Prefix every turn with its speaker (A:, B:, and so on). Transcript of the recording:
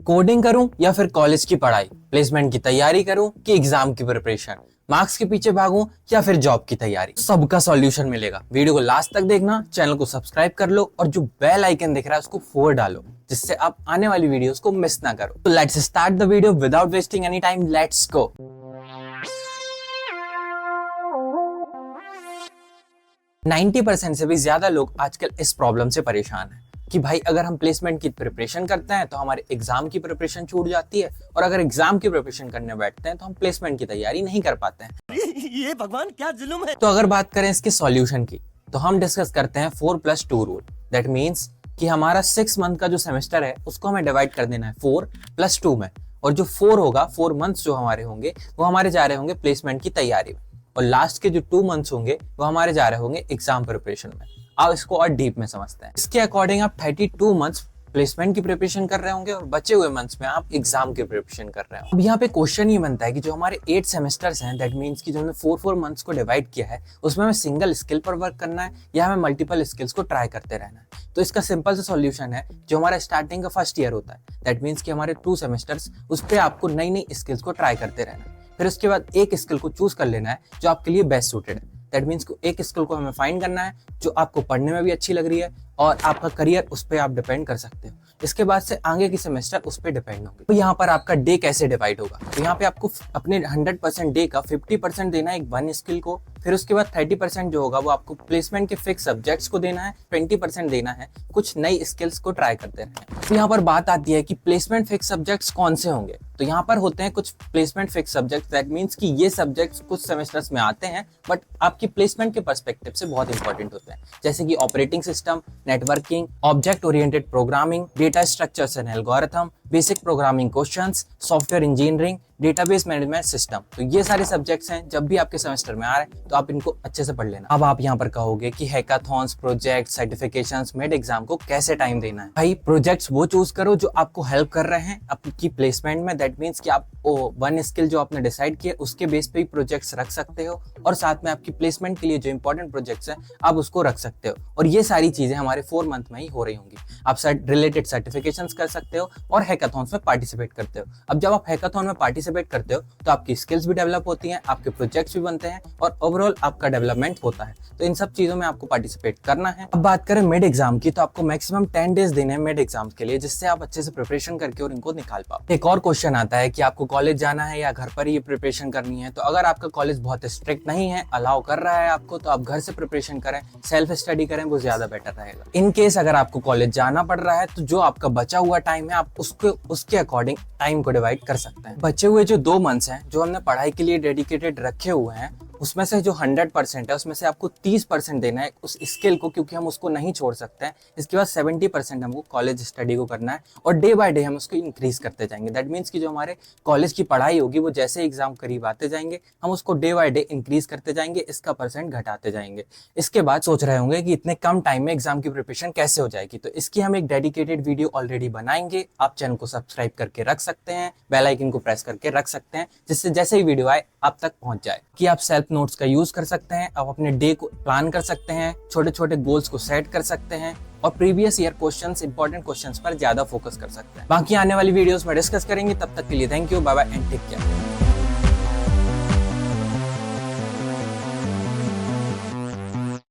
A: Coding करूं या फिर कॉलेज की पढ़ाई, प्लेसमेंट की तैयारी करूं कि एग्जाम की प्रिपरेशन, मार्क्स के पीछे भागूं या फिर जॉब की तैयारी, सबका सॉल्यूशन मिलेगा। वीडियो को लास्ट तक देखना, चैनल को सब्सक्राइब कर लो और जो बेल आइकन दिख रहा है उसको फोर डालो, जिससे आप आने वाली वीडियोस को मिस ना करो। तो let's start the video without wasting any time, let's go. 90% से भी ज्यादा लोग आजकल इस प्रॉब्लम से परेशान हैं कि भाई अगर हम प्लेसमेंट की प्रिपरेशन करते हैं तो हमारे एग्जाम की प्रिपरेशन छूट जाती है, और अगर एग्जाम की प्रिपरेशन करने बैठते हैं तो हम प्लेसमेंट की तैयारी नहीं कर पाते हैं।
B: ये भगवान क्या जुल्म है।
A: तो अगर बात करें इसके सॉल्यूशन की, तो हम डिस्कस करते हैं 4+2 रूल। दैट मीन्स कि हमारा 6 मंथ का जो सेमेस्टर है उसको हमें डिवाइड कर देना है 4+2 में, और जो 4 होगा, 4 मंथ्स जो हमारे होंगे वो हमारे जा रहे होंगे प्लेसमेंट की तैयारी में, और लास्ट के जो 2 मंथ्स होंगे वो हमारे जा रहे होंगे एग्जाम प्रिपरेशन में। अब इसको और डीप में समझते हैं। इसके अकॉर्डिंग आप 32 मंथ्स प्लेसमेंट की प्रिपरेशन कर रहे होंगे और बचे हुए मंथ्स में आप एग्जाम की प्रिपरेशन कर रहे हो। अब यहाँ पे क्वेश्चन ये बनता है कि जो हमारे 8 सेमेस्टर्स हैं, दैट मीन्स कि जो हमने 4 मंथ्स को डिवाइड किया है, उसमें हमें सिंगल स्किल पर वर्क करना है या हमें मल्टीपल स्किल्स को ट्राई करते रहना है। तो इसका सिंपल सा सॉल्यूशन है, जो हमारा स्टार्टिंग का फर्स्ट ईयर होता है, दैट मीन्स कि हमारे 2 सेमेस्टर्स, उस पर आपको नई नई स्किल्स को ट्राई करते रहना है। फिर उसके बाद एक स्किल को चूज कर लेना है जो आपके लिए बेस्ट सूटेड है। दैट मीन्स एक स्किल को हमें फाइंड करना है जो आपको पढ़ने में भी अच्छी लग रही है और आपका करियर उस पर आप डिपेंड कर सकते हो। इसके बाद से आगे की सेमेस्टर उस पर डिपेंड होंगे। तो यहाँ पर आपका डे कैसे डिवाइड होगा, तो यहाँ पे आपको अपने 100% डे का 50% देना है एक वन स्किल को, फिर उसके बाद 30% जो होगा वो आपको प्लेसमेंट के फिक्स सब्जेक्ट्स को देना है, 20% देना है कुछ नई स्किल्स को ट्राई करते रहना है। तो यहाँ पर बात आती है कि प्लेसमेंट फिक्स सब्जेक्ट्स कौन से होंगे। तो यहाँ पर होते हैं कुछ placement fix subjects, that means कि ये सब्जेक्ट्स कुछ सेमेस्टर्स में आते हैं बट आपकी प्लेसमेंट के पर्सपेक्टिव से बहुत इंपॉर्टेंट होते हैं, जैसे कि operating system, networking, object oriented programming, data structures and algorithm, basic programming questions, software engineering, database management system. तो ये सारे सब्जेक्ट्स हैं, जब भी आपके सेमेस्टर में आ रहे हैं तो आप इनको अच्छे से पढ़ लेना। अब आप यहाँ पर कहोगे कि hackathons, project, certifications, mid exam को कैसे टाइम देना है। भाई प्रोजेक्ट्स वो चूज करो जो आपको हेल्प कर रहे हैं आपकी प्लेसमेंट में। दैट मीन्स कि आप वन स्किल जो आपने डिसाइड किया उसके बेस पे ही प्रोजेक्ट्स रख सकते हो, और साथ में आपकी प्लेसमेंट के लिए जो इंपॉर्टेंट प्रोजेक्ट्स हैं आप उसको रख सकते हो। और ये सारी चीजें हमारे 4 मंथ में ही हो रही होंगी। आप रिलेटेड सर्टिफिकेशंस कर सकते हो और हैकाथॉन्स में पार्टिसिपेट करते हो। अब जब आप हैकाथॉन में पार्टिसिपेट करते हो तो आपकी स्किल्स भी डेवलप होती हैं, आपके प्रोजेक्ट्स भी बनते हैं और ओवरऑल आपका डेवलपमेंट होता है। तो इन सब चीजों में आपको पार्टिसिपेट करना है। अब बात करें मिड एग्जाम की, तो आपको मैक्सिमम 10 डेज देने हैं मिड एग्जाम के लिए, जिससे आप अच्छे से प्रिपरेशन करके और इनको निकाल पाओ। एक और क्वेश्चन आता है कि आपको कॉलेज जाना है या घर पर ही प्रिपरेशन करनी है। तो अगर आपका कॉलेज बहुत स्ट्रिक्ट नहीं है, अलाउ कर रहा है आपको, तो आप घर से प्रिपरेशन करें, सेल्फ स्टडी करें, वो ज्यादा बेटर रहेगा। इन केस अगर आपको कॉलेज जाना पड़ रहा है तो जो आपका बचा हुआ टाइम है आप उसके अकॉर्डिंग टाइम को डिवाइड कर सकते हैं। बचे हुए जो 2 मंथ्स हैं जो हमने पढ़ाई के लिए डेडिकेटेड रखे हुए हैं, उसमें से जो 100% है उसमें से आपको 30% देना है उस स्किल को, क्योंकि हम उसको नहीं छोड़ सकते हैं। इसके बाद 70% हमको कॉलेज स्टडी को करना है, और डे बाय डे हम उसको इंक्रीज करते जाएंगे। दैट मीन्स कि जो हमारे कॉलेज की पढ़ाई होगी वो जैसे एग्जाम करीब आते जाएंगे हम उसको डे बाय डे इंक्रीज करते जाएंगे, इसका परसेंट घटाते जाएंगे। इसके बाद सोच रहे होंगे कि इतने कम टाइम में एग्जाम की प्रिपरेशन कैसे हो जाएगी, तो इसकी हम एक डेडिकेटेड वीडियो ऑलरेडी बनाएंगे। आप चैनल को सब्सक्राइब करके रख सकते हैं, बेल आइकन को प्रेस करके रख सकते हैं, जिससे जैसे ही वीडियो आए आप तक पहुंच जाए। कि आप सेल्फ नोट्स का यूज कर सकते हैं, आप अपने डे को प्लान कर सकते हैं, छोटे छोटे गोल्स को सेट कर सकते हैं, और previous year questions, important questions पर ज्यादा फोकस कर सकते हैं। बाकी आने वाली वीडियोस में डिस्कस करेंगे। तब तक के लिए thank you, bye bye and take care.